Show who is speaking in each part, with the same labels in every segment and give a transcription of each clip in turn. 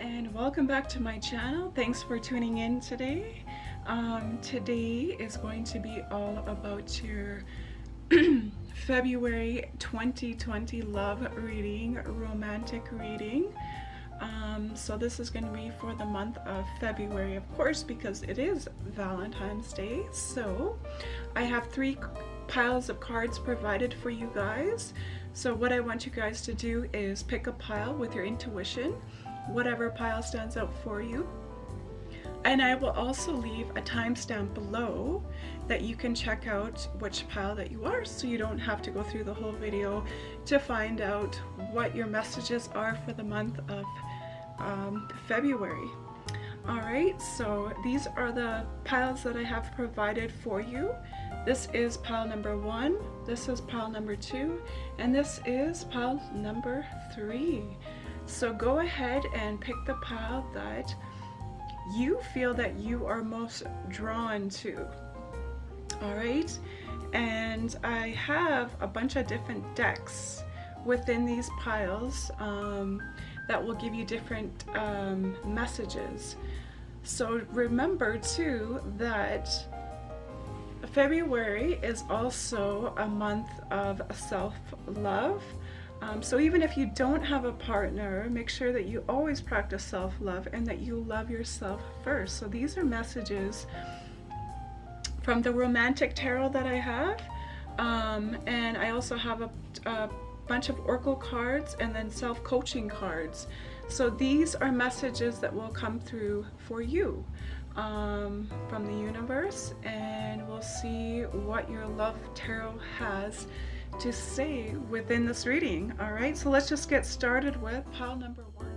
Speaker 1: and welcome back to my channel. Thanks for tuning in today. Today is going to be all about your February 2020 love reading, romantic reading. So this is going to be for the month of February, of course, because it is Valentine's Day. So I have three piles of cards provided for you guys. So what I want you guys to do is pick a pile with your intuition, whatever pile stands out for you. And I will also leave a timestamp below that you can check out which pile that you are, so you don't have to go through the whole video to find out what your messages are for the month of February. Alright, so these are the piles that I have provided for you. This is pile number 1, this is pile number 2, and this is pile number 3. So go ahead and pick the pile that you feel that you are most drawn to. Alright, and I have a bunch of different decks within these piles that will give you different messages. So remember too that February is also a month of self-love. So even if you don't have a partner, make sure that you always practice self-love and that you love yourself first. So these are messages from the romantic tarot that I have. And I also have a bunch of oracle cards and then self-coaching cards. So these are messages that will come through for you from the universe, and we'll see what your love tarot has to say within this reading. All right, so let's just get started with pile number 1.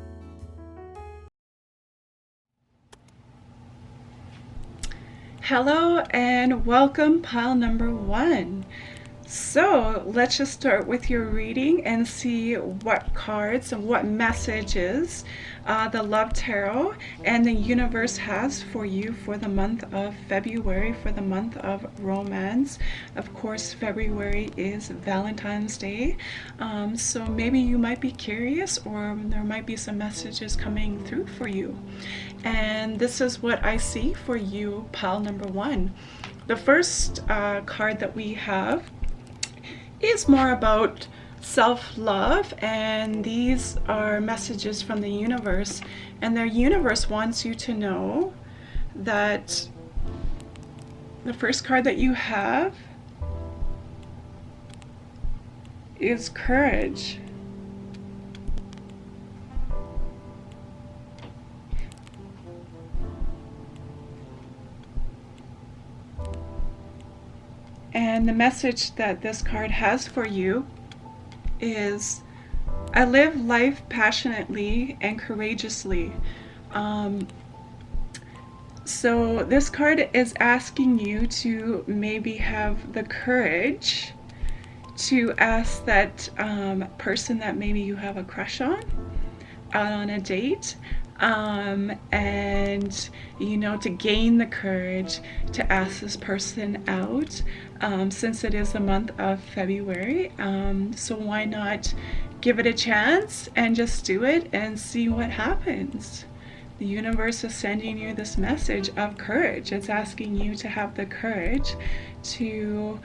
Speaker 1: Hello and welcome, pile number 1. So let's just start with your reading and see what cards and what messages the Love Tarot and the universe has for you for the month of February, for the month of romance. Of course, February is Valentine's Day, so maybe you might be curious, or there might be some messages coming through for you. And this is what I see for you, pile number 1. The first card that we have is more about self-love, and these are messages from the universe, and their universe wants you to know that the first card that you have is courage. And the message that this card has for you is, I live life passionately and courageously. So this card is asking you to maybe have the courage to ask that person that maybe you have a crush on out on a date. And you know, to gain the courage to ask this person out, since it is the month of February. So why not give it a chance and just do it and see what happens. The universe is sending you this message of courage. It's asking you to have the courage to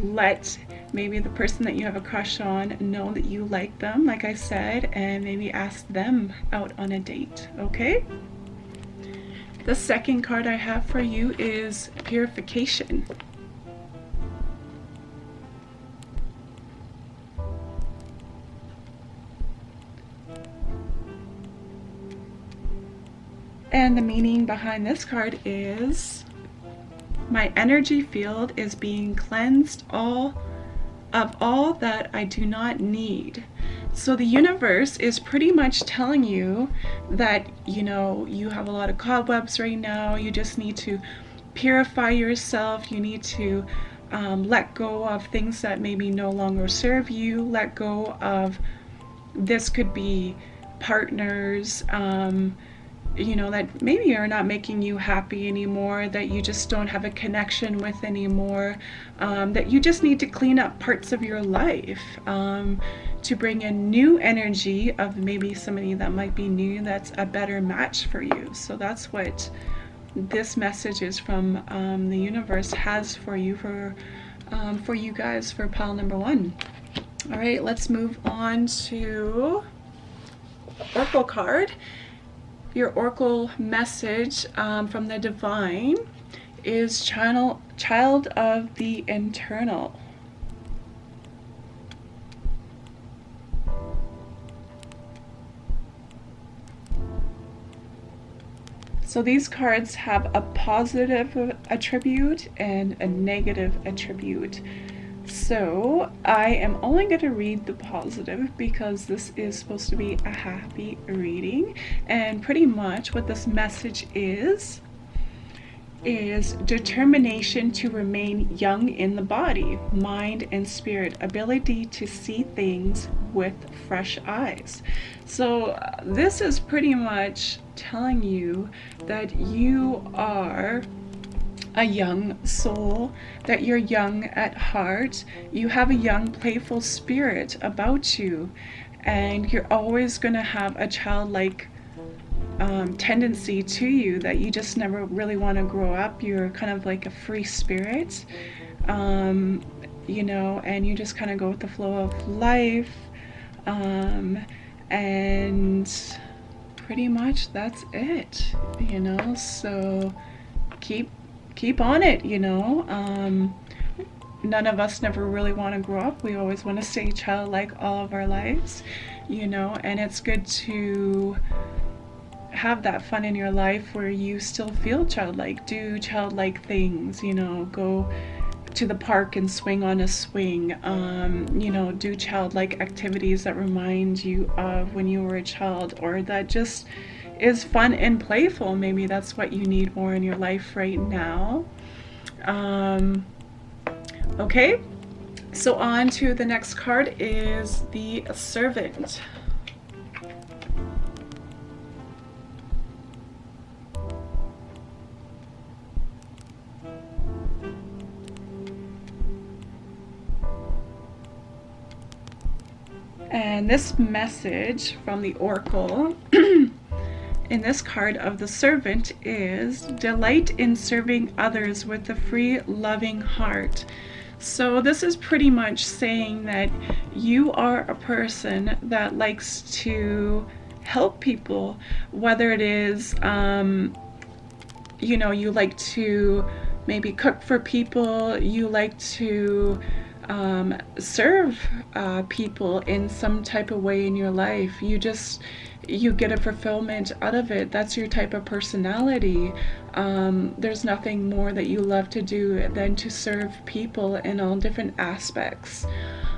Speaker 1: let maybe the person that you have a crush on know that you like them, like I said, and maybe ask them out on a date, okay? The second card I have for you is purification. And the meaning behind this card is, my energy field is being cleansed of all that I do not need. So the universe is pretty much telling you that, you know, you have a lot of cobwebs right now. You just need to purify yourself. You need to let go of things that maybe no longer serve you. Let go of, this could be partners, that maybe are not making you happy anymore, that you just don't have a connection with anymore, that you just need to clean up parts of your life, to bring in new energy of maybe somebody that might be new that's a better match for you. So that's what this message is from the universe has for you, for you guys, for pile number 1. All right, let's move on to Oracle card. Your Oracle message from the Divine is child of the internal. So these cards have a positive attribute and a negative attribute. So I am only going to read the positive because this is supposed to be a happy reading. And pretty much what this message is determination to remain young in the body, mind, and spirit, ability to see things with fresh eyes. So this is pretty much telling you that you are a young soul, that you're young at heart, you have a young playful spirit about you, and you're always going to have a childlike tendency to you, that you just never really want to grow up. You're kind of like a free spirit, and you just kind of go with the flow of life, and pretty much that's it, so keep on it, none of us never really want to grow up. We always want to stay childlike all of our lives, and it's good to have that fun in your life where you still feel childlike, do childlike things, go to the park and swing on a swing, do childlike activities that remind you of when you were a child, or that just is fun and playful. Maybe that's what you need more in your life right now. Okay, so on to the next card is the Servant. And this message from the Oracle in this card of the Servant is delight in serving others with a free, loving heart. So this is pretty much saying that you are a person that likes to help people, whether it is, you like to maybe cook for people, you like to serve people in some type of way in your life. You get a fulfillment out of it. That's your type of personality. There's nothing more that you love to do than to serve people in all different aspects.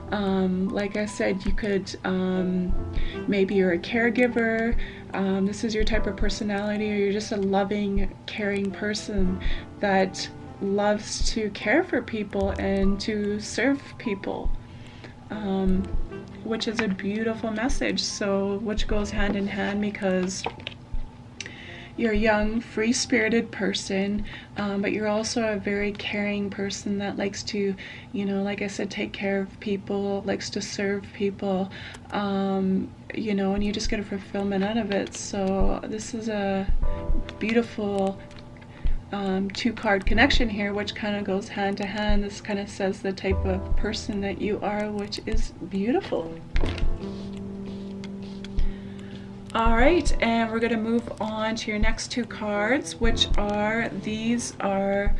Speaker 1: Like I said, you could, maybe you're a caregiver, this is your type of personality, or you're just a loving, caring person that loves to care for people and to serve people, which is a beautiful message. So which goes hand in hand, because you're a young, free-spirited person, but you're also a very caring person that likes to, like I said, take care of people, likes to serve people, and you just get a fulfillment out of it. So this is a beautiful two-card connection here, which kind of goes hand to hand. This kind of says the type of person that you are, which is beautiful. All right, and we're going to move on to your next two cards, which are, these are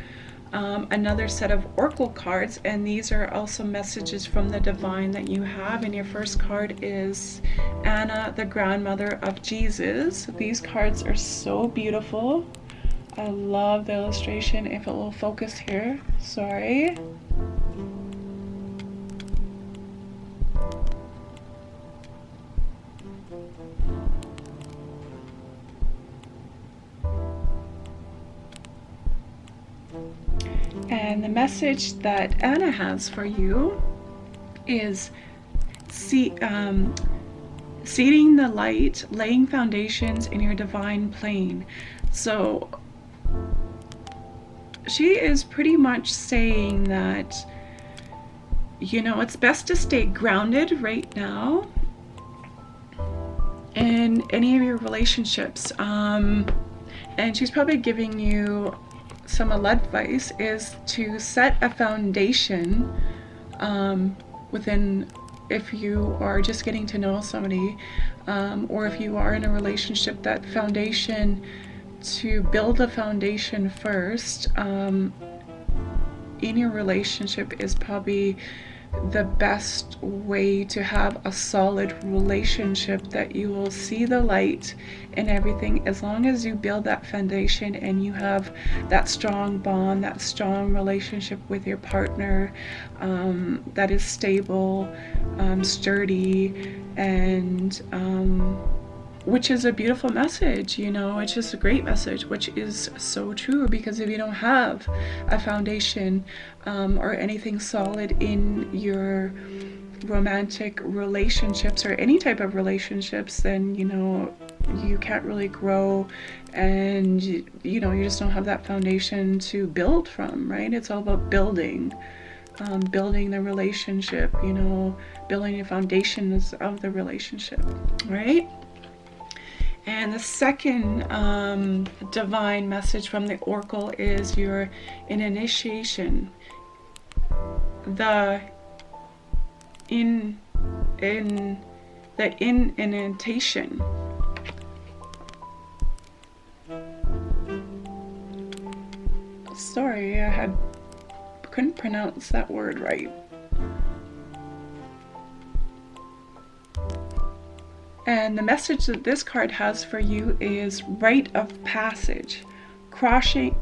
Speaker 1: another set of Oracle cards, and these are also messages from the Divine that you have. And your first card is Anna, the grandmother of Jesus. These cards are so beautiful. I love the illustration. If it will focus here, sorry. And the message that Anna has for you is seeding the light, laying foundations in your divine plane. So she is pretty much saying that, you know, it's best to stay grounded right now in any of your relationships. And she's probably giving you some advice is to set a foundation within, if you are just getting to know somebody, or if you are in a relationship, that foundation, to build a foundation first in your relationship is probably the best way to have a solid relationship, that you will see the light in everything, as long as you build that foundation and you have that strong bond, that strong relationship with your partner, that is stable, sturdy, and which is a beautiful message, you know. It's just a great message, which is so true, because if you don't have a foundation or anything solid in your romantic relationships or any type of relationships, then, you know, you can't really grow, and you know, you just don't have that foundation to build from, right? It's all about building the relationship, you know, building the foundations of the relationship, right? And the second divine message from the oracle is your initiation. The initiation. Sorry, couldn't pronounce that word right. And the message that this card has for you is rite of passage. Crossing,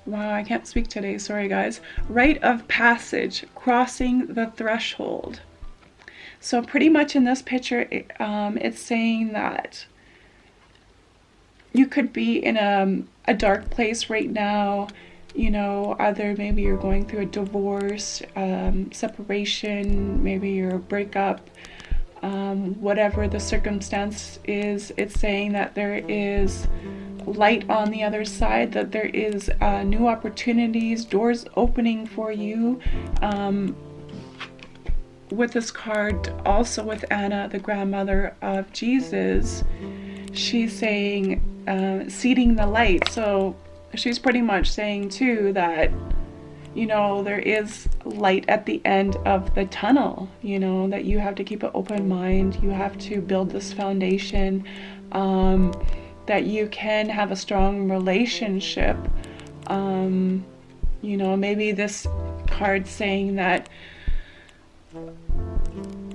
Speaker 1: wow, I can't speak today, sorry guys. Rite of passage, crossing the threshold. So pretty much in this picture, it's saying that you could be in a dark place right now, you know, either maybe you're going through a divorce, separation, maybe your breakup, whatever the circumstance is. It's saying that there is light on the other side, that there is new opportunities, doors opening for you. With this card, also with Anna, the grandmother of Jesus, she's saying seeding the light. So she's pretty much saying too that, you know, there is light at the end of the tunnel, you know, that you have to keep an open mind. You have to build this foundation, that you can have a strong relationship. You know, maybe this card saying that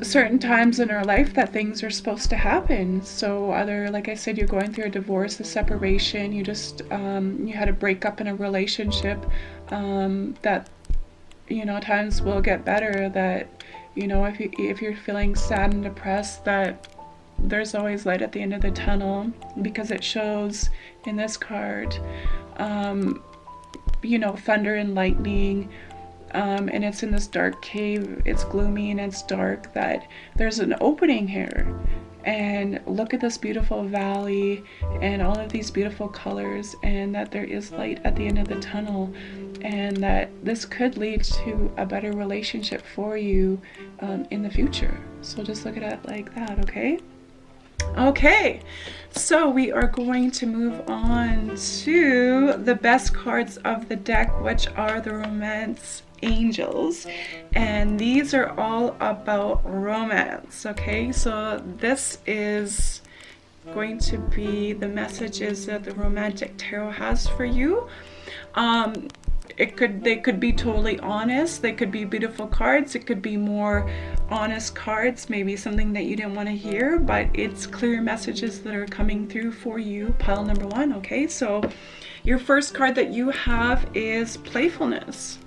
Speaker 1: certain times in our life that things are supposed to happen. So either, like I said, you're going through a divorce, a separation, you just you had a breakup in a relationship, that, you know, times will get better, that, you know, if you're feeling sad and depressed, that there's always light at the end of the tunnel, because it shows in this card, you know, thunder and lightning, and it's in this dark cave, it's gloomy and it's dark, that there's an opening here. And look at this beautiful valley and all of these beautiful colors, and that there is light at the end of the tunnel, and that this could lead to a better relationship for you in the future. So just look at it like that, okay? Okay, so we are going to move on to the best cards of the deck, which are the romance angels, and these are all about romance. Okay, so this is going to be the messages that the romantic tarot has for you. They could be totally honest, they could be beautiful cards, it could be more honest cards, maybe something that you didn't want to hear, but it's clear messages that are coming through for you, pile number one. Okay, so your first card that you have is playfulness.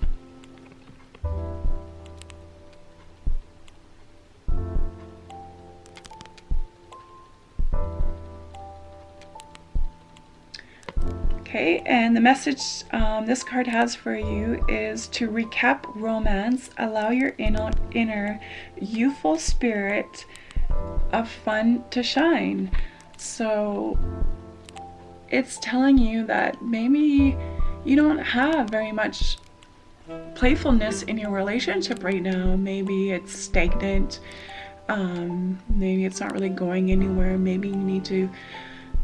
Speaker 1: Okay, and the message this card has for you is to recap romance, allow your inner youthful spirit of fun to shine. So it's telling you that maybe you don't have very much playfulness in your relationship right now. Maybe it's stagnant. Maybe it's not really going anywhere. Maybe you need to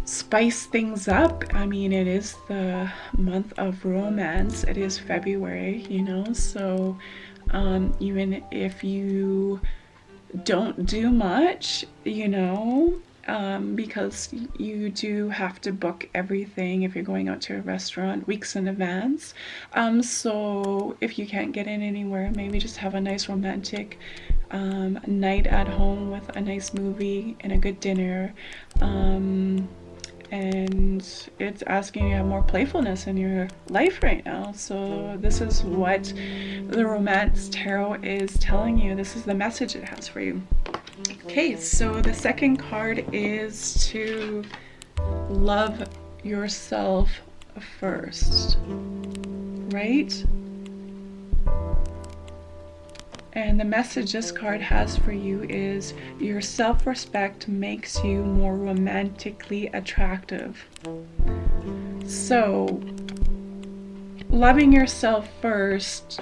Speaker 1: spice things up. I mean, it is the month of romance. It is February, so even if you don't do much, because you do have to book everything if you're going out to a restaurant weeks in advance. So if you can't get in anywhere, maybe just have a nice romantic night at home with a nice movie and a good dinner. And it's asking you to have more playfulness in your life right now. So this is what the Romance Tarot is telling you. This is the message it has for you. Okay, so the second card is to love yourself first, right? And the message this card has for you is your self-respect makes you more romantically attractive. So, loving yourself first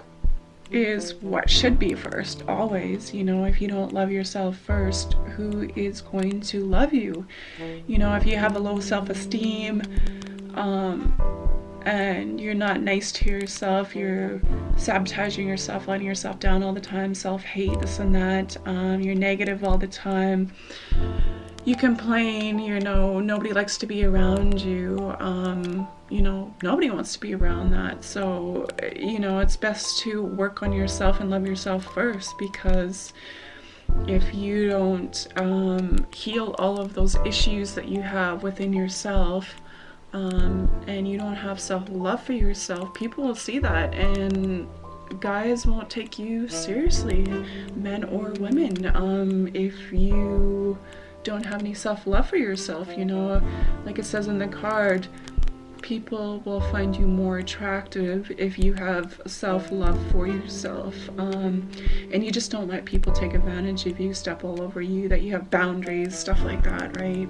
Speaker 1: is what should be first, always. If you don't love yourself first, who is going to love you? If you have a low self-esteem, and you're not nice to yourself, you're sabotaging yourself, letting yourself down all the time, self-hate, this and that, you're negative all the time, you complain, nobody likes to be around you, nobody wants to be around that. So, it's best to work on yourself and love yourself first, because if you don't heal all of those issues that you have within yourself, and you don't have self-love for yourself, people will see that, and guys won't take you seriously, men or women, if you don't have any self-love for yourself. Like it says in the card, people will find you more attractive if you have self-love for yourself, and you just don't let people take advantage of you, step all over you, that you have boundaries, stuff like that, right?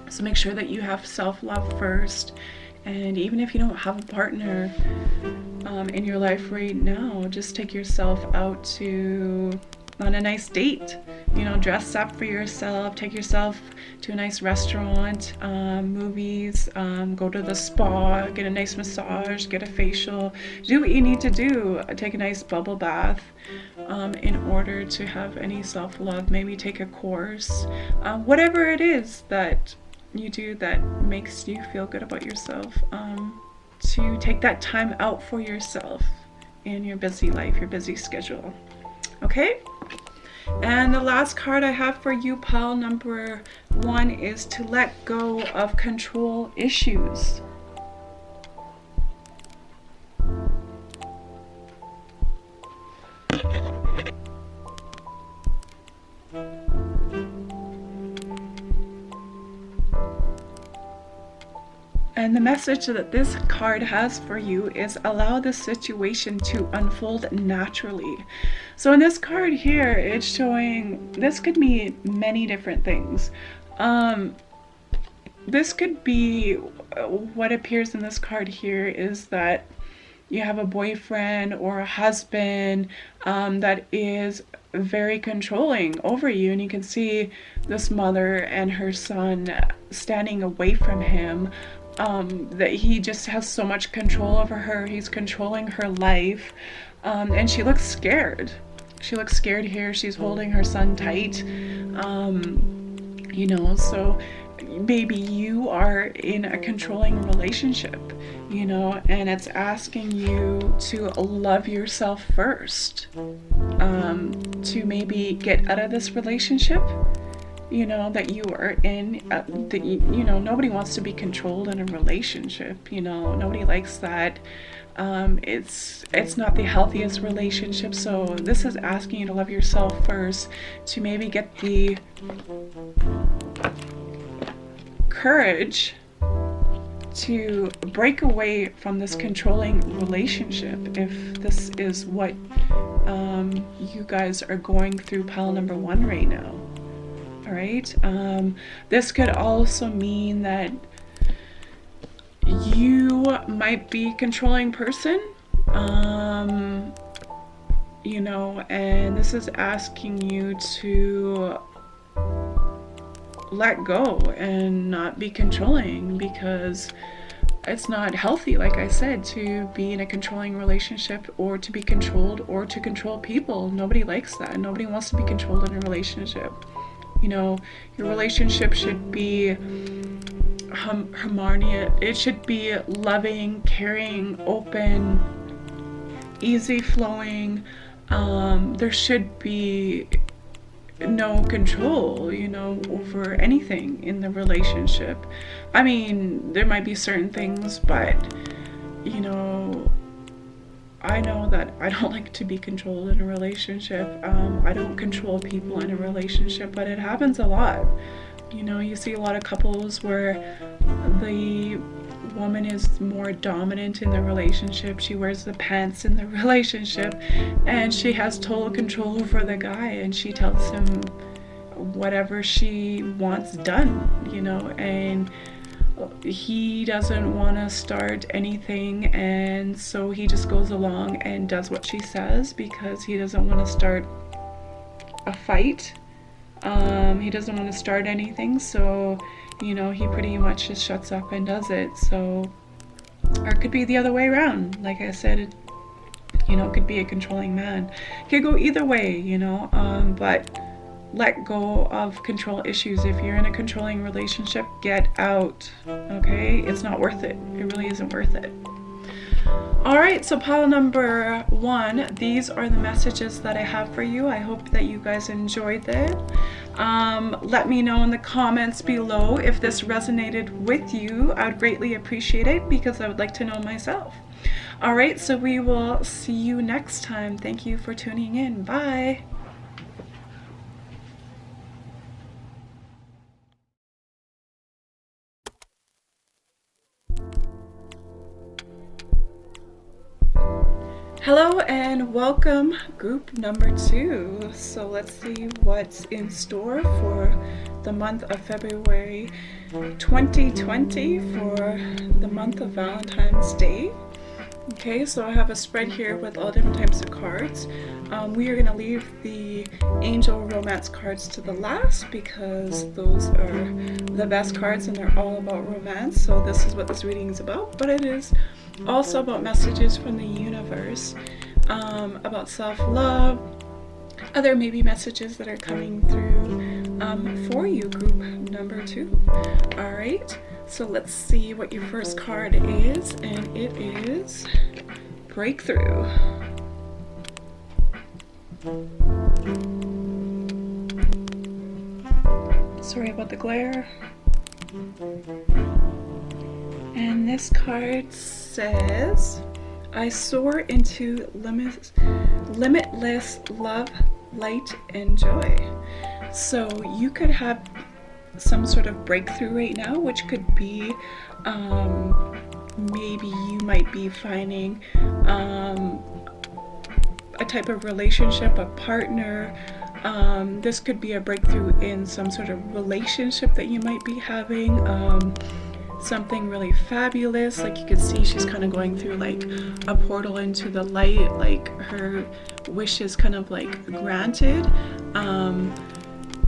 Speaker 1: So make sure that you have self-love first. And even if you don't have a partner in your life right now, just take yourself out on a nice date. Dress up for yourself, take yourself to a nice restaurant, movies, go to the spa, get a nice massage, get a facial, do what you need to do, take a nice bubble bath, in order to have any self-love. Maybe take a course, whatever it is that you do that makes you feel good about yourself, to take that time out for yourself in your busy life, your busy schedule. Okay? And the last card I have for you, pile number 1, is to let go of control issues. And the message that this card has for you is allow the situation to unfold naturally. So in this card here, it's showing, this could mean many different things. This could be, what appears in this card here is that you have a boyfriend or a husband that is very controlling over you, and you can see this mother and her son standing away from him. That he just has so much control over her. He's controlling her life, and she looks scared. She looks scared here. She's holding her son tight, so maybe you are in a controlling relationship, and it's asking you to love yourself first, to maybe get out of this relationship that you are in, that nobody wants to be controlled in a relationship, nobody likes that. It's not the healthiest relationship. So this is asking you to love yourself first, to maybe get the courage to break away from this controlling relationship, if this is what you guys are going through, pile number 1 right now. All right. This could also mean that you might be a controlling person, you know, and this is asking you to let go and not be controlling, because it's not healthy, like I said, to be in a controlling relationship or to be controlled or to control people. Nobody likes that. Nobody wants to be controlled in a relationship. You know, your relationship should be harmonious. It should be loving, caring, open, easy flowing. There should be no control, you know, over anything in the relationship. I mean, there might be certain things, but, you know, I know that I don't like to be controlled in a relationship. I don't control people in a relationship, but it happens a lot. You know, you see a lot of couples where the woman is more dominant in the relationship. She wears the pants in the relationship, and she has total control over the guy, and she tells him whatever she wants done, you know, and he doesn't want to start anything, and so he just goes along and does what she says because he doesn't want to start a fight. He doesn't want to start anything, so, you know, he pretty much just shuts up and does it. So, or it could be the other way around. Like I said, you know, it could be a controlling man. It could go either way, you know, but let go of control issues. If you're in a controlling relationship, get out, okay? It's not worth it. It really isn't worth it. All right, so pile number 1, these are the messages that I have for you. I hope that you guys enjoyed it. Let me know in the comments below if this resonated with you. I would greatly appreciate it because I would like to know myself. All right, so we will see you next time. Thank you for tuning in. Bye. Hello and welcome, group number 2. So let's see what's in store for the month of February 2020 for the month of Valentine's Day. Okay, so I have a spread here with all different types of cards. We are going to leave the angel romance cards to the last because those are the best cards and they're all about romance. So this is what this reading is about, but it is also about messages from the universe, about self-love, other maybe messages that are coming through for you, group number 2. All right, so let's see what your first card is, and it is Breakthrough. Sorry about the glare. And this card says, I soar into limitless love, light, and joy. So you could have some sort of breakthrough right now, which could be maybe you might be finding a type of relationship, a partner. This could be a breakthrough in some sort of relationship that you might be having. Something really fabulous, like you could see she's kind of going through like a portal into the light, like her wish is kind of like granted.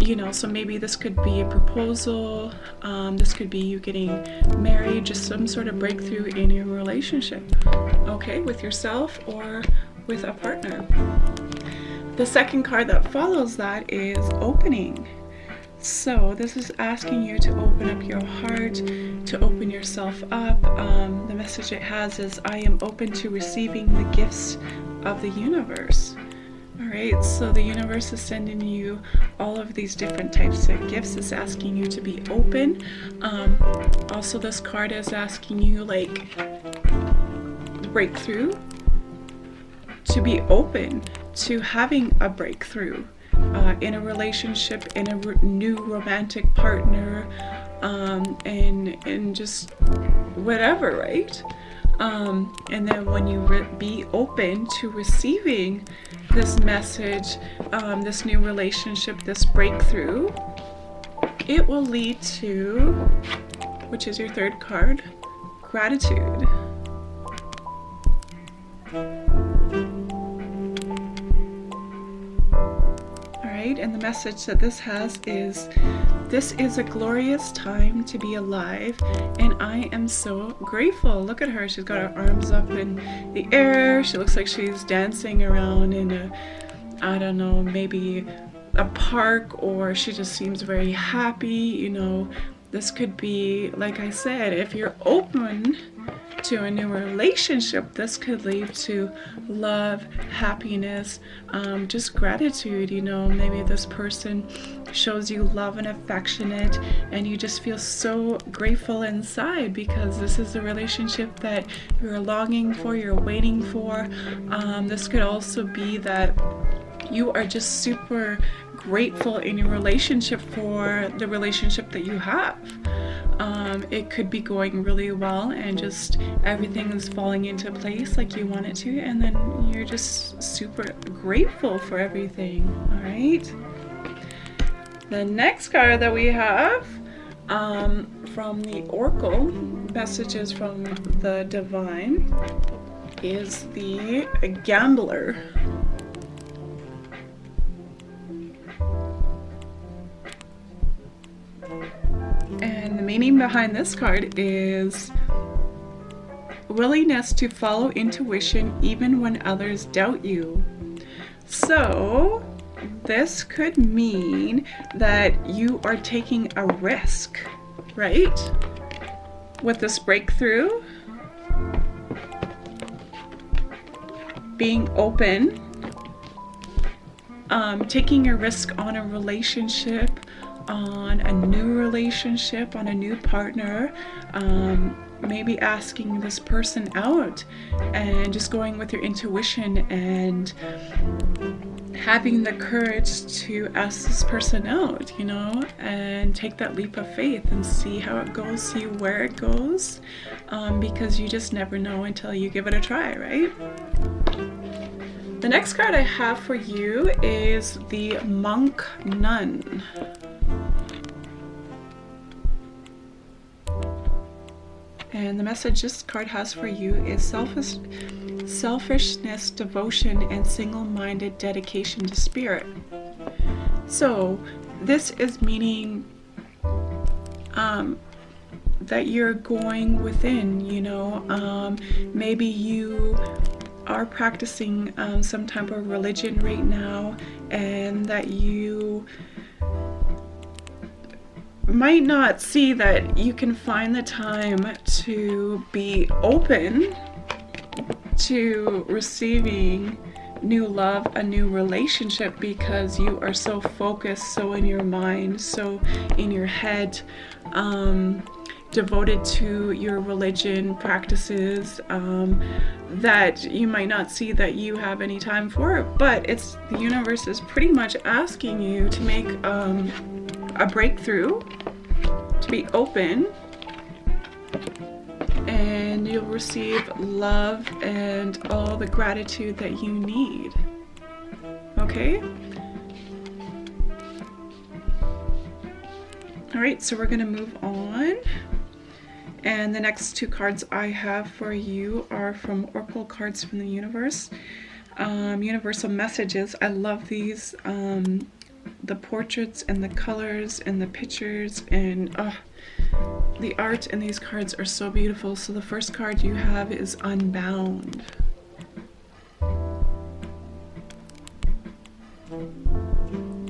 Speaker 1: You know, so maybe this could be a proposal, this could be you getting married, just some sort of breakthrough in your relationship, okay, with yourself or with a partner. The second card that follows that is Opening. So this is asking you to open up your heart, to open yourself up. The message it has is, I am open to receiving the gifts of the universe. All right, so the universe is sending you all of these different types of gifts. It's asking you to be open. Also, this card is asking you, like, breakthrough, to be open to having a breakthrough in a relationship, in a new romantic partner, and just whatever, right? And then when you be open to receiving this message, this new relationship, this breakthrough, it will lead to, which is your third card, gratitude. Alright, and the message that this has is, this is a glorious time to be alive, and I am so grateful. Look at her. She's got her arms up in the air. She looks like she's dancing around in a, I don't know, maybe a park, or she just seems very happy. You know, this could be, like I said, if you're open to a new relationship, this could lead to love, happiness, just gratitude. You know, maybe this person shows you love and affectionate, and you just feel so grateful inside because this is the relationship that you're longing for, you're waiting for. This could also be that you are just super grateful in your relationship for the relationship that you have. It could be going really well and just everything is falling into place like you want it to, and then you're just super grateful for everything. All right. The next card that we have from the Oracle, messages from the Divine, is the Gambler. And the meaning behind this card is willingness to follow intuition even when others doubt you. So this could mean that you are taking a risk, right? With this breakthrough, being open, taking a risk on a relationship, on a new relationship, on a new partner, maybe asking this person out and just going with your intuition and having the courage to ask this person out, you know, and take that leap of faith and see how it goes, see where it goes, because you just never know until you give it a try, right? The next card I have for you is the Monk Nun. And the message this card has for you is selfishness, devotion, and single-minded dedication to spirit. So this is meaning that you're going within, you know, maybe you are practicing some type of religion right now, and that you might not see that you can find the time to be open to receiving new love, a new relationship, because you are so focused, so in your mind, so in your head, devoted to your religion practices, that you might not see that you have any time for it. But it's, the universe is pretty much asking you to make a breakthrough, to be open, and you'll receive love and all the gratitude that you need. Okay? All right, so we're gonna move on. And the next two cards I have for you are from Oracle cards from the universe. Universal messages. I love these. The portraits and the colors and the pictures and the art in these cards are so beautiful. So the first card you have is Unbound.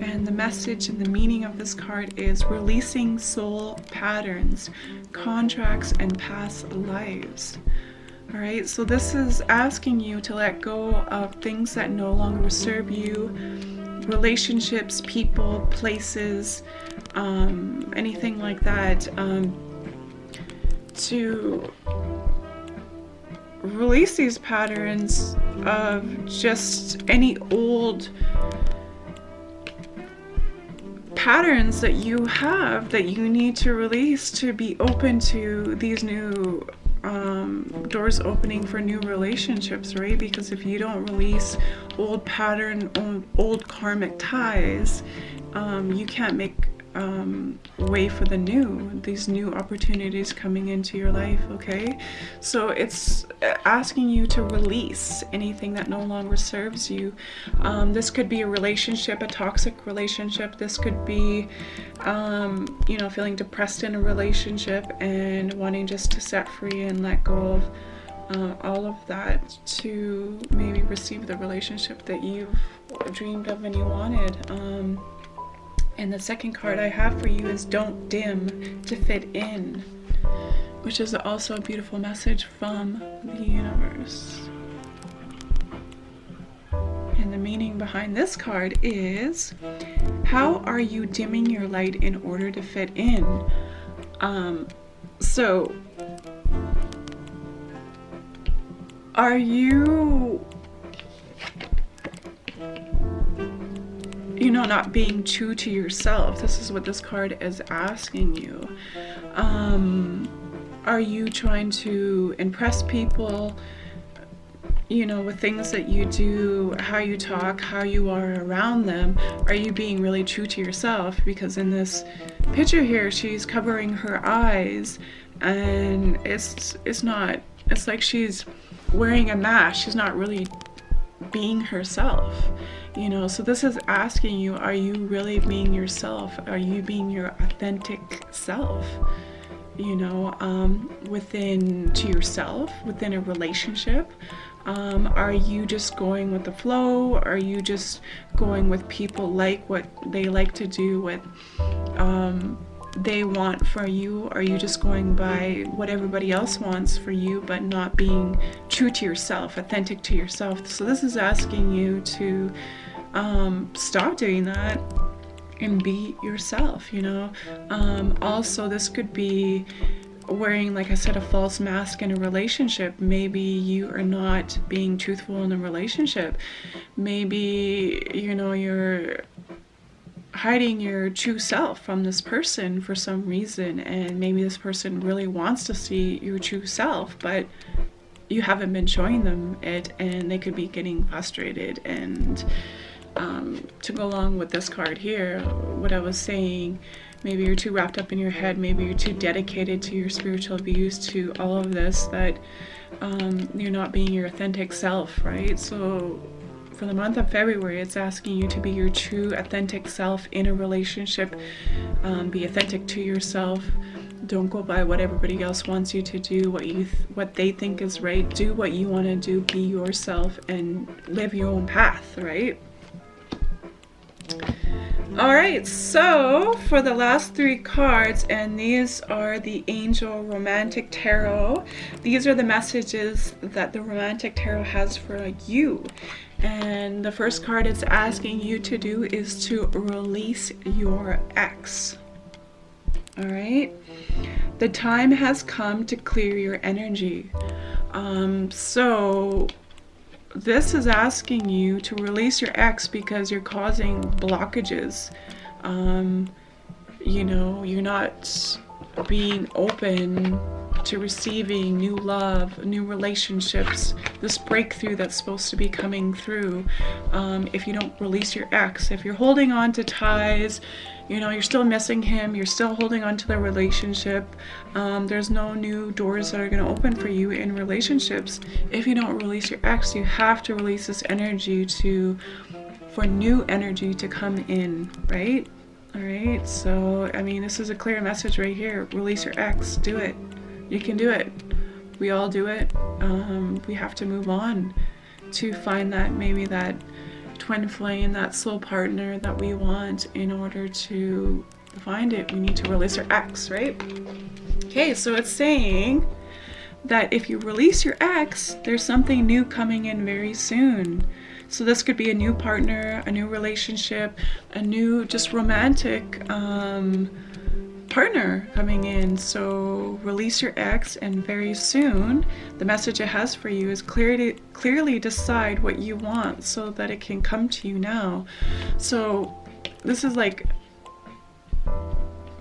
Speaker 1: And the message and the meaning of this card is releasing soul patterns, contracts, and past lives. All right, so this is asking you to let go of things that no longer serve you, relationships, people, places, anything like that, to release these patterns of just any old patterns that you have that you need to release to be open to these new doors opening for new relationships, right? Because if you don't release old pattern, old karmic ties, you can't make wait for these new opportunities coming into your life, okay? So it's asking you to release anything that no longer serves you. This could be a relationship, a toxic relationship. This could be, feeling depressed in a relationship and wanting just to set free and let go of all of that to maybe receive the relationship that you've dreamed of and you wanted. And the second card I have for you is don't dim to fit in, which is also a beautiful message from the universe. And the meaning behind this card is, how are you dimming your light in order to fit in? So are you not being true to yourself? This is what this card is asking you. Are you trying to impress people, with things that you do, how you talk, how you are around them? Are you being really true to yourself? Because in this picture here, she's covering her eyes, and it's like she's wearing a mask. She's not really being herself, so this is asking you, are you really being yourself? Are you being your authentic self, within to yourself, within a relationship? Are you just going with the flow? Are you just going with people, like what they like to do, what they want for you? Are you just going by what everybody else wants for you, but not being true to yourself, authentic to yourself? So this is asking you to stop doing that and be yourself, Also, this could be wearing, like I said, a false mask in a relationship. Maybe you are not being truthful in a relationship. Maybe, you're hiding your true self from this person for some reason, and maybe this person really wants to see your true self, but you haven't been showing them it, and they could be getting frustrated. And to go along with this card here, what I was saying, maybe you're too wrapped up in your head, maybe you're too dedicated to your spiritual views, to all of this, that you're not being your authentic self, right? So for the month of February, it's asking you to be your true authentic self in a relationship. Be authentic to yourself. Don't go by what everybody else wants you to do, what they think is right. Do what you want to do, be yourself, and live your own path, right? Alright, so for the last three cards, and these are the Angel Romantic Tarot, these are the messages that the Romantic Tarot has for you. And the first card it's asking you to do is to release your ex. Alright? The time has come to clear your energy. So this is asking you to release your ex because you're causing blockages. You're not being open to receiving new love, new relationships, this breakthrough that's supposed to be coming through. If you don't release your ex, if you're holding on to ties, you're still missing him, you're still holding on to the relationship, there's no new doors that are going to open for you in relationships. If you don't release your ex, you have to release this energy for new energy to come in, right? All right, so this is a clear message right here. Release your ex. Do it. You can do it. We all do it. We have to move on to find that twin flame, that soul partner that we want. In order to find it, we need to release our ex, right? Okay, so it's saying that if you release your ex, there's something new coming in very soon. So this could be a new partner, a new relationship, a new just romantic partner coming in. So release your ex, and very soon the message it has for you is clearly decide what you want so that it can come to you now. So this is like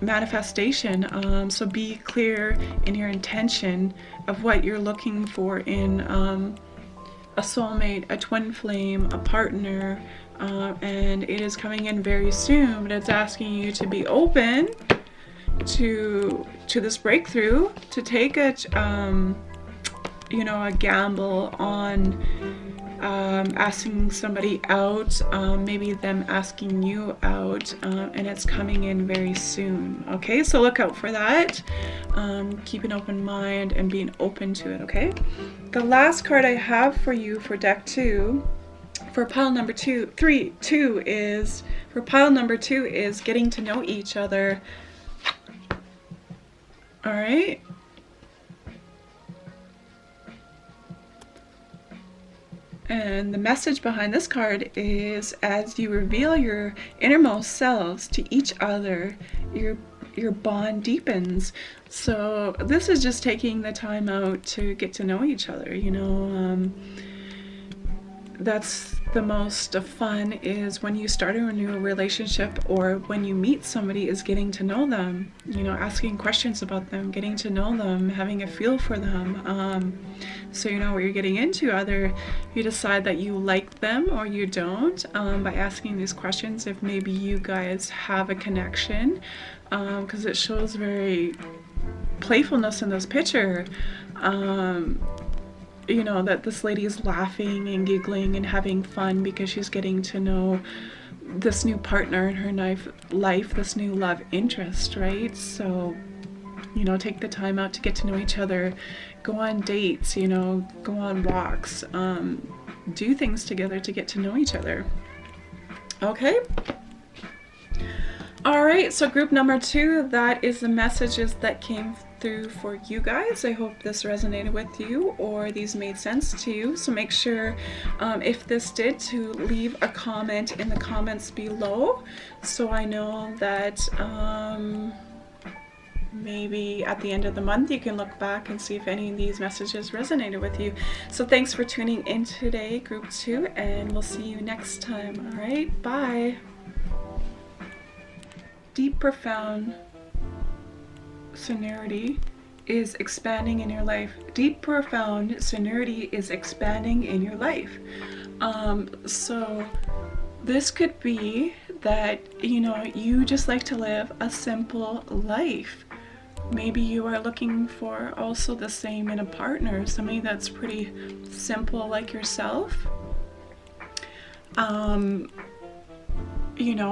Speaker 1: manifestation. So be clear in your intention of what you're looking for in a soulmate, a twin flame, a partner, and it is coming in very soon, but it's asking you to be open to this breakthrough, to take it, a gamble on asking somebody out, maybe them asking you out, and it's coming in very soon. Okay, so look out for that. Keep an open mind and being open to it. Okay, the last card I have for you for deck 2, for pile number 2 is for pile number 2 is getting to know each other. All right. And the message behind this card is, as you reveal your innermost selves to each other, your bond deepens. So this is just taking the time out to get to know each other. That's the most fun, is when you start a new relationship or when you meet somebody, is getting to know them, asking questions about them, getting to know them, having a feel for them, so you know what you're getting into. Either you decide that you like them or you don't, by asking these questions, if maybe you guys have a connection, because it shows very playfulness in this picture. That this lady is laughing and giggling and having fun because she's getting to know this new partner in her life, this new love interest, right? So, take the time out to get to know each other, go on dates, go on walks, do things together to get to know each other. Okay? All right, so group number 2, that is the messages that came through for you guys. I hope this resonated with you, or these made sense to you. So make sure, if this did, to leave a comment in the comments below, so I know that maybe at the end of the month you can look back and see if any of these messages resonated with you. So thanks for tuning in today, group 2, and we'll see you next time. All right, bye. Deep, profound sonority is expanding in your life. Deep, profound sonority is expanding in your life. So this could be that, you just like to live a simple life. Maybe you are looking for also the same in a partner, somebody that's pretty simple like yourself.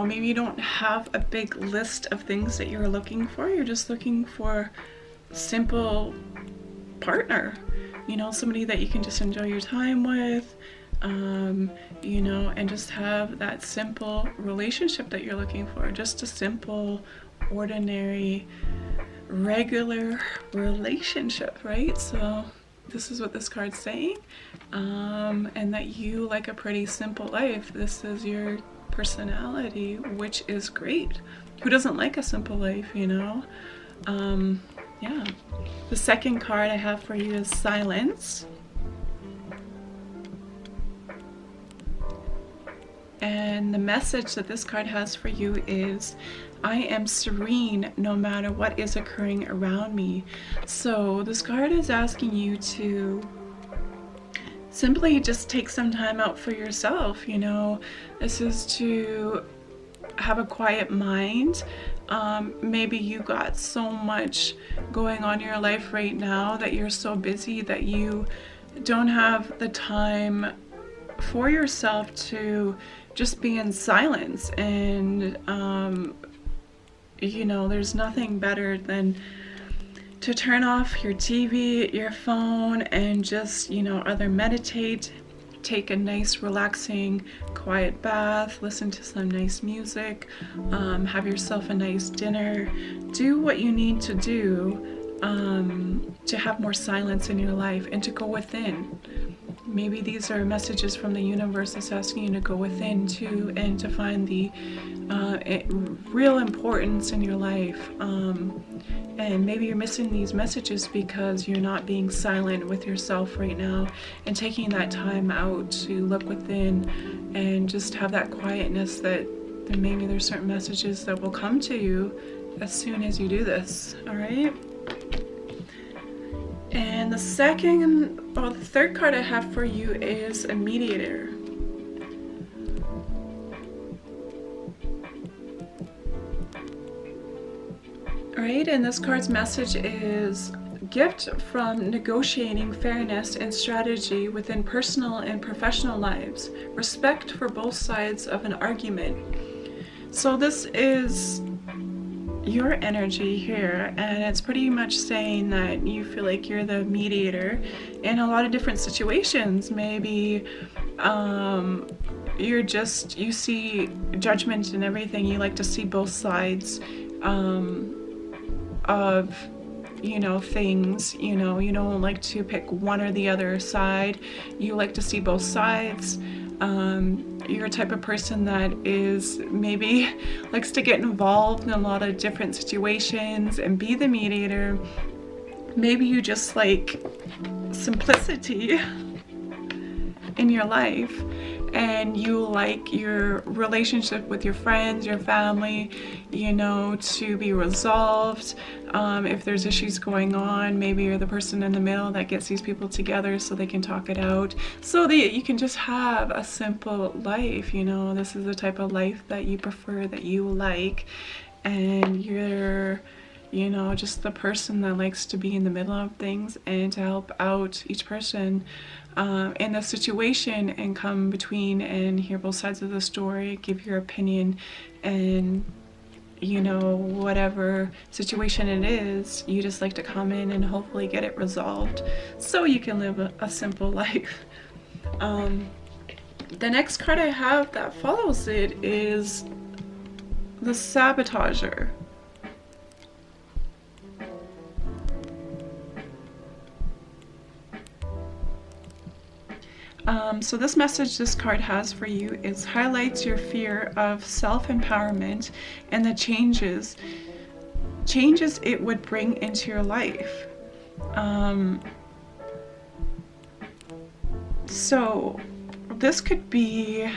Speaker 1: Maybe you don't have a big list of things that you're looking for. You're just looking for a simple partner, somebody that you can just enjoy your time with, and just have that simple relationship that you're looking for. Just a simple, ordinary, regular relationship, right? So this is what this card's saying, and that you like a pretty simple life. This is your personality, which is great. Who doesn't like a simple life, yeah. The second card I have for you is silence. And the message that this card has for you is, I am serene no matter what is occurring around me. So this card is asking you to simply just take some time out for yourself. This is to have a quiet mind. Maybe you got so much going on in your life right now that you're so busy that you don't have the time for yourself to just be in silence. And there's nothing better than to turn off your TV, your phone, and just, either meditate, take a nice relaxing quiet bath, listen to some nice music, have yourself a nice dinner, do what you need to do to have more silence in your life and to go within. Maybe these are messages from the universe that's asking you to go within too, and to find the real importance in your life. And maybe you're missing these messages because you're not being silent with yourself right now and taking that time out to look within and just have that quietness, that maybe there's certain messages that will come to you as soon as you do this. All right? And the third card I have for you is a mediator. Right, and this card's message is gift from negotiating fairness and strategy within personal and professional lives. Respect for both sides of an argument. So this is your energy here, and it's pretty much saying that you feel like you're the mediator in a lot of different situations. Maybe you see judgment in everything. You like to see both sides of things. You don't like to pick one or the other side. You like to see both sides. You're a type of person that is maybe likes to get involved in a lot of different situations and be the mediator. Maybe you just like simplicity in your life, and you like your relationship with your friends, your family, to be resolved. If there's issues going on, maybe you're the person in the middle that gets these people together so they can talk it out, so that you can just have a simple life. This is the type of life that you prefer, that you like, and you're just the person that likes to be in the middle of things and to help out each person in the situation and come between and hear both sides of the story, give your opinion, and whatever situation it is, you just like to come in and hopefully get it resolved so you can live a simple life. The next card I have that follows it is the Sabotager. So this message this card has for you is highlights your fear of self-empowerment and the changes it would bring into your life. So this could be,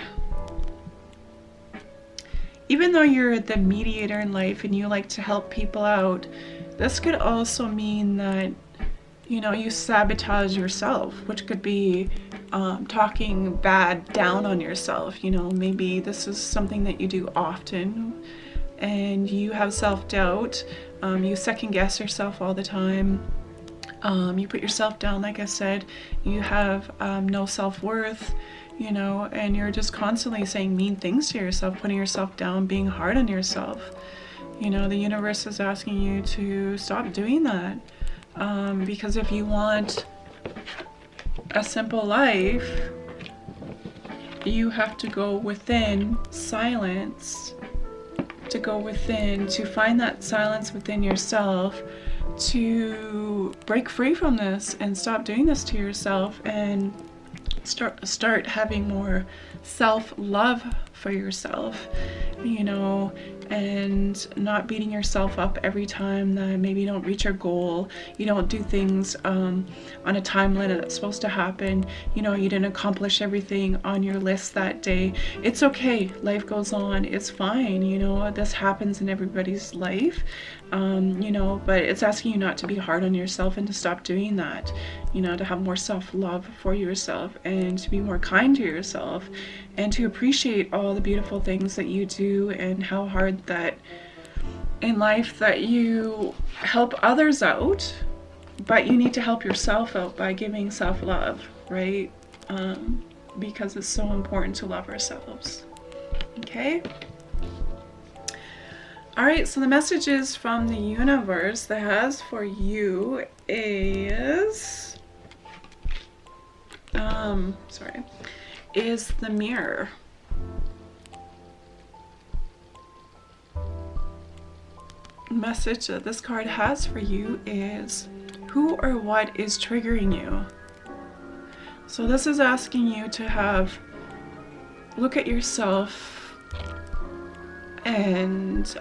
Speaker 1: even though you're the mediator in life and you like to help people out, this could also mean that you sabotage yourself, which could be talking bad down on yourself. Maybe this is something that you do often and you have self-doubt. You second guess yourself all the time. You put yourself down, like I said. You have no self-worth, and you're just constantly saying mean things to yourself, putting yourself down, being hard on yourself. The universe is asking you to stop doing that. Because if you want a simple life, you have to go within silence, to find that silence within yourself, to break free from this and stop doing this to yourself, and start having more self-love for yourself, and not beating yourself up every time that maybe you don't reach your goal, you don't do things on a time limit that's supposed to happen, you didn't accomplish everything on your list that day. It's okay, life goes on, it's fine, this happens in everybody's life, but it's asking you not to be hard on yourself and to stop doing that, to have more self-love for yourself and to be more kind to yourself and to appreciate all the beautiful things that you do, and how hard that in life that you help others out, but you need to help yourself out by giving self-love, right? Because it's so important to love ourselves. Okay? Alright, so the messages from the universe that has for you is the Mirror. Message that this card has for you is who or what is triggering you. So this is asking you to look at yourself and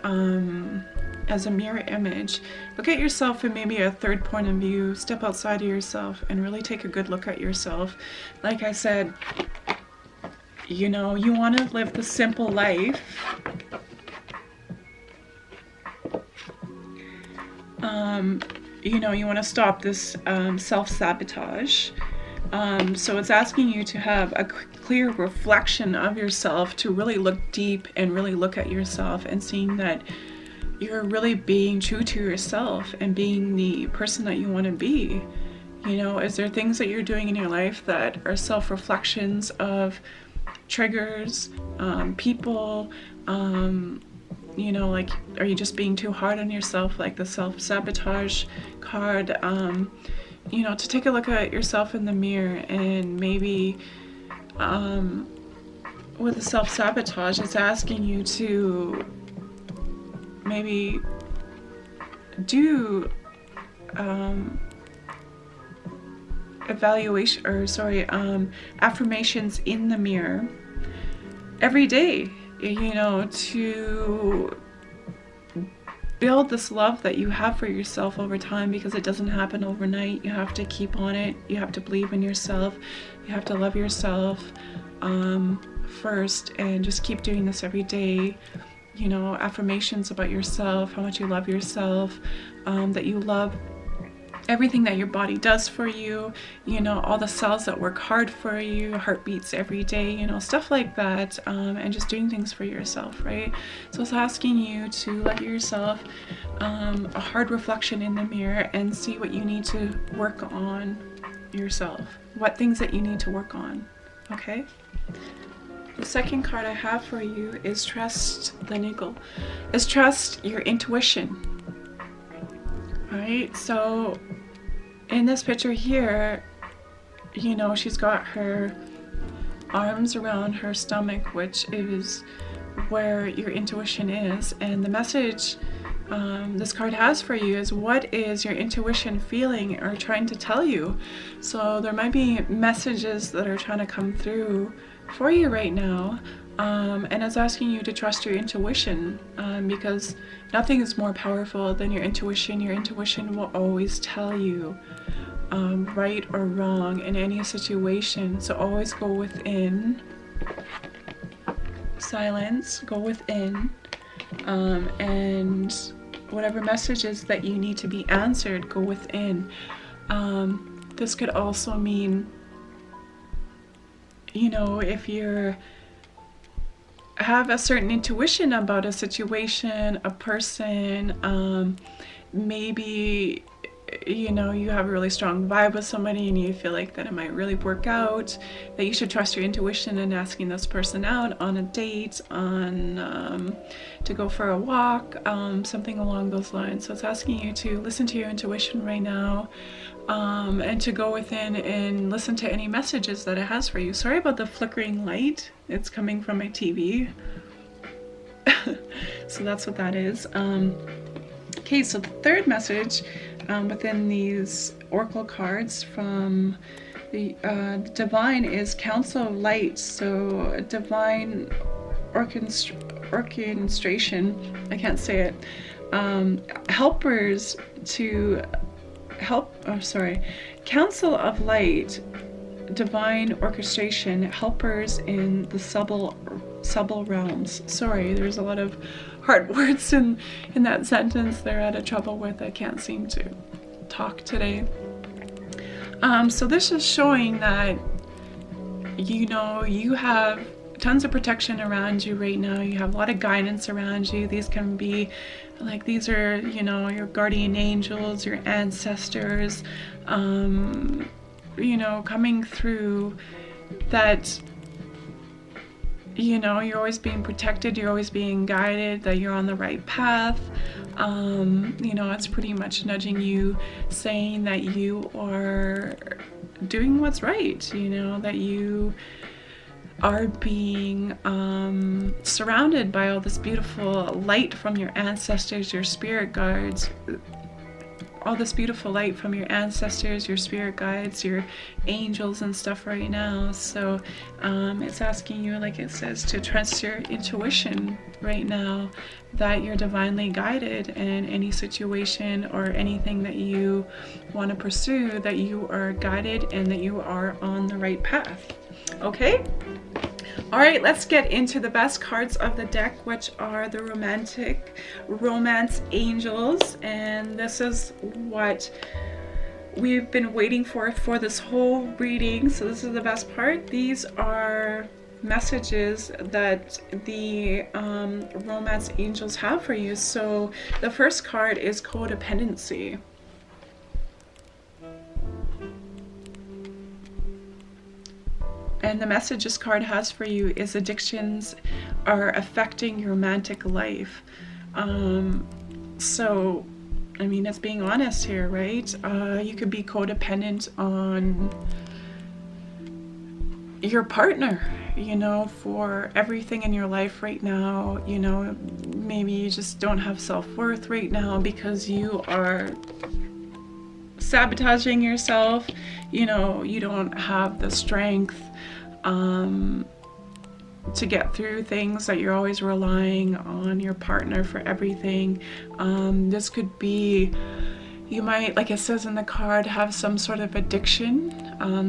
Speaker 1: as a mirror image, look at yourself in maybe a third point of view, step outside of yourself and really take a good look at yourself. Like I said, you want to live the simple life. you know, you want to stop this self-sabotage. So it's asking you to have a clear reflection of yourself, to really look deep and really look at yourself and seeing that you're really being true to yourself and being the person that you want to be. You know, is there things that you're doing in your life that are self-reflections of triggers, people, you know, like, are you just being too hard on yourself, like the self-sabotage card? You know, to take a look at yourself in the mirror, and maybe with the self-sabotage, it's asking you to maybe do affirmations in the mirror every day, you know, to build this love that you have for yourself over time, because it doesn't happen overnight. You have to keep on it. You have to believe in yourself. You have to love yourself first, and just keep doing this every day. You know, affirmations about yourself, how much you love yourself, that you love everything that your body does for you, you know, all the cells that work hard for you, heartbeats every day, you know, stuff like that, and just doing things for yourself, right? So it's asking you to let yourself a hard reflection in the mirror and see what you need to work on yourself, what things that you need to work on, okay? The second card I have for you is Trust the Niggle. Is trust your intuition. Right, so in this picture here, you know, she's got her arms around her stomach, which is where your intuition is. And the message this card has for you is, what is your intuition feeling or trying to tell you? So there might be messages that are trying to come through for you right now. And it's asking you to trust your intuition, because nothing is more powerful than your intuition. Your intuition will always tell you right or wrong in any situation. So always go within, silence, go within, and whatever messages that you need to be answered, go within. This could also mean, you know, if you're have a certain intuition about a situation, a person, maybe, you know, you have a really strong vibe with somebody and you feel like that it might really work out, that you should trust your intuition in asking this person out on a date, on to go for a walk, something along those lines. So it's asking you to listen to your intuition right now, and to go within and listen to any messages that it has for you. Sorry about the flickering light. It's coming from my TV. So that's what that is. Okay, so the third message within these oracle cards from the divine is Council of Light. So divine orchestration, I can't say it, helpers to help, Council of Light, divine orchestration, helpers in the subtle realms. Sorry, there's a lot of hard words in that sentence there I had trouble with. I can't seem to talk today. So this is showing that, you know, you have tons of protection around you right now. You have a lot of guidance around you. These can be like, these are, you know, your guardian angels, your ancestors, you know, coming through, that, you know, you're always being protected, you're always being guided, that you're on the right path. You know, it's pretty much nudging you, saying that you are doing what's right, you know, that you are being surrounded by all this beautiful light from your ancestors, your spirit guides, all this beautiful light from your ancestors, your spirit guides, your angels and stuff right now. So it's asking you, like it says, to trust your intuition right now, that you're divinely guided in any situation or anything that you want to pursue, that you are guided and that you are on the right path. Okay? All right, let's get into the best cards of the deck, which are the romance angels. And this is what we've been waiting for this whole reading. So this is the best part. These are messages that the romance angels have for you. So the first card is codependency. And the message this card has for you is addictions are affecting your romantic life. So, I mean, it's being honest here, right? You could be codependent on your partner, you know, for everything in your life right now. You know, maybe you just don't have self-worth right now because you are sabotaging yourself. You know, you don't have the strength to get through things, that you're always relying on your partner for everything. This could be, you might, like it says in the card, have some sort of addiction.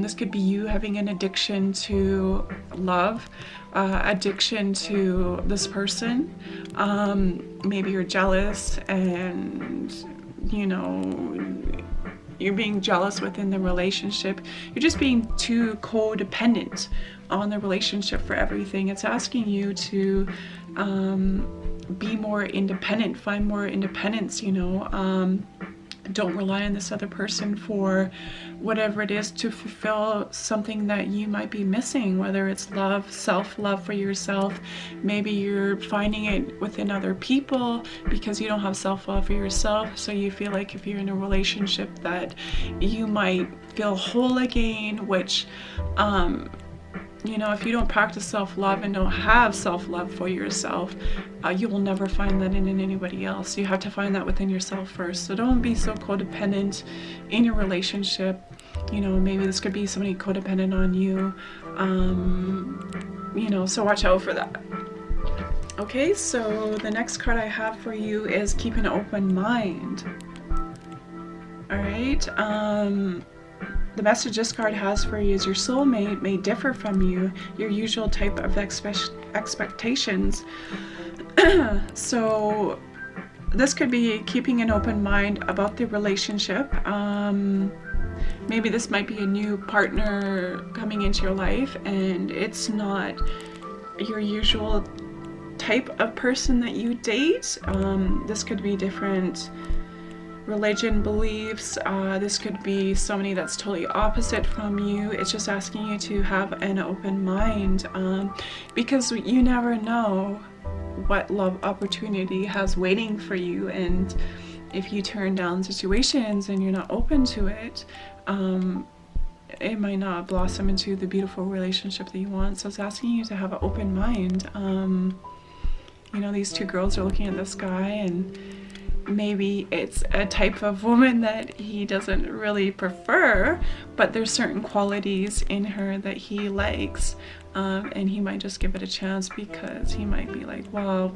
Speaker 1: This could be you having an addiction to love, addiction to this person. Maybe you're jealous and, you know, you're being jealous within the relationship. You're just being too codependent on the relationship for everything. It's asking you to be more independent, find more independence, you know. Don't rely on this other person for whatever it is to fulfill something that you might be missing, whether it's love, self-love for yourself. Maybe you're finding it within other people because you don't have self-love for yourself. So you feel like if you're in a relationship that you might feel whole again, which you know, if you don't practice self-love and don't have self-love for yourself, you will never find that in anybody else. You have to find that within yourself first. So don't be so codependent in your relationship. You know, maybe this could be somebody codependent on you. You know, so watch out for that. Okay, so the next card I have for you is keep an open mind. All right. The message this card has for you is your soulmate may differ from you, your usual type of expectations. So this could be keeping an open mind about the relationship. Maybe this might be a new partner coming into your life and it's not your usual type of person that you date. This could be different religion, beliefs. This could be somebody that's totally opposite from you. It's just asking you to have an open mind, because you never know what love opportunity has waiting for you, and if you turn down situations and you're not open to it, it might not blossom into the beautiful relationship that you want. So it's asking you to have an open mind. You know, these two girls are looking at this guy and maybe it's a type of woman that he doesn't really prefer, but there's certain qualities in her that he likes, and he might just give it a chance because he might be like, well,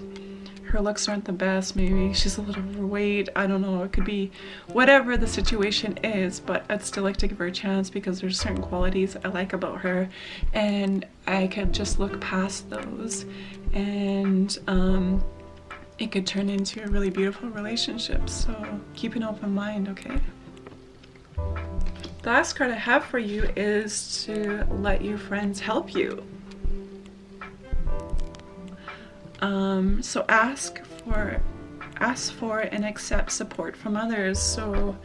Speaker 1: her looks aren't the best, maybe she's a little overweight, I don't know, it could be whatever the situation is, but I'd still like to give her a chance because there's certain qualities I like about her and I could just look past those, and it could turn into a really beautiful relationship. So keep an open mind, okay? The last card I have for you is to let your friends help you. So ask for and accept support from others. So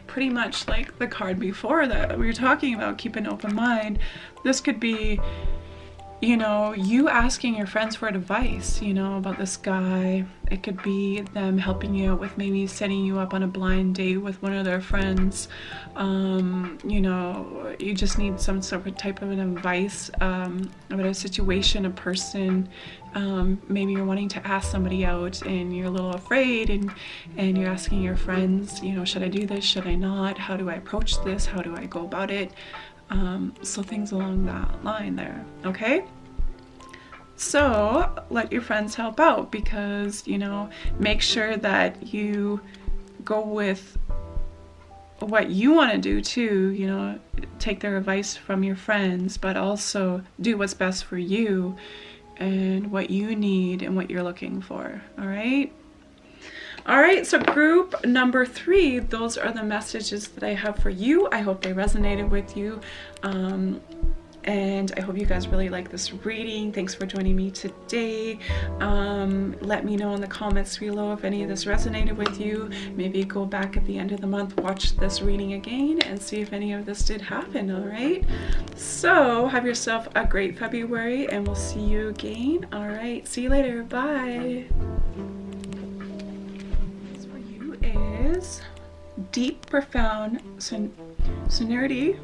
Speaker 1: pretty much like the card before that we were talking about, keep an open mind. This could be, you know, you asking your friends for advice, you know, about this guy. It could be them helping you out with maybe setting you up on a blind date with one of their friends. You know, you just need some sort of type of an advice about a situation, a person. Maybe you're wanting to ask somebody out and you're a little afraid, and you're asking your friends, you know, should I do this? Should I not? How do I approach this? How do I go about it? So things along that line there, okay? So let your friends help out, because, you know, make sure that you go with what you want to do too, you know, take their advice from your friends, but also do what's best for you and what you need and what you're looking for. All right. All right, so group number 3, those are the messages that I have for you. I hope they resonated with you. And I hope you guys really like this reading. Thanks for joining me today. Let me know in the comments below if any of this resonated with you. Maybe go back at the end of the month, watch this reading again, and see if any of this did happen, all right? So have yourself a great February, and we'll see you again. All right, see you later. Bye. This for you is deep, profound sonority.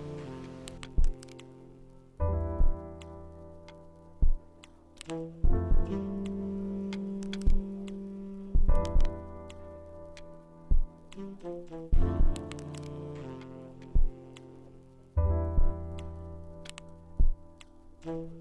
Speaker 1: Thank you.